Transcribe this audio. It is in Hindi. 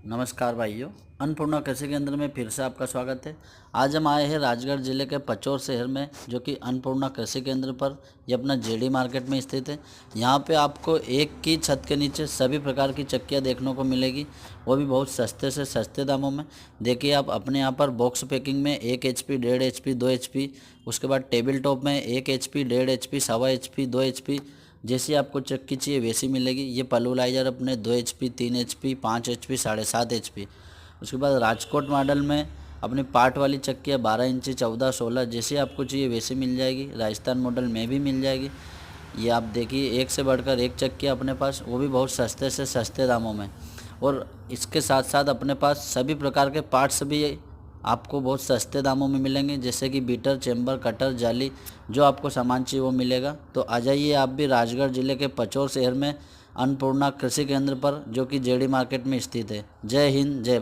नमस्कार भाइयों। अन्नपूर्णा कृषि केंद्र में फिर से आपका स्वागत है। आज हम आए हैं राजगढ़ ज़िले के पचौर शहर में, जो कि अन्नपूर्णा कृषि केंद्र पर ये अपना जेडी मार्केट में स्थित है। यहाँ पे आपको एक की छत के नीचे सभी प्रकार की चक्कियाँ देखने को मिलेगी, वो भी बहुत सस्ते से सस्ते दामों में। देखिए आप अपने यहाँ पर बॉक्स पैकिंग में 1 HP, 1.5 HP, 2 HP, उसके बाद टेबल टॉप में 1 HP, 1.5 HP, 1.25 HP, 2 HP, जैसी आपको चक्की चाहिए वैसी मिलेगी। ये पल्वलाइजर अपने 2 HP, 3 HP, 5 HP, 7.5 HP। उसके बाद राजकोट मॉडल में अपनी पार्ट वाली चक्की है 12 इंची, 14, 16, जैसी आपको चाहिए वैसी मिल जाएगी। राजस्थान मॉडल में भी मिल जाएगी। ये आप देखिए एक से बढ़कर एक चक्की है अपने पास, वो भी बहुत सस्ते से सस्ते दामों में। और इसके साथ साथ अपने पास सभी प्रकार के पार्ट्स भी आपको बहुत सस्ते दामों में मिलेंगे, जैसे कि बीटर, चेंबर, कटर, जाली, जो आपको सामान चाहिए वो मिलेगा। तो आ जाइए आप भी राजगढ़ ज़िले के पचौर शहर में अन्नपूर्णा कृषि केंद्र पर, जो कि जेडी मार्केट में स्थित है। जय हिंद, जय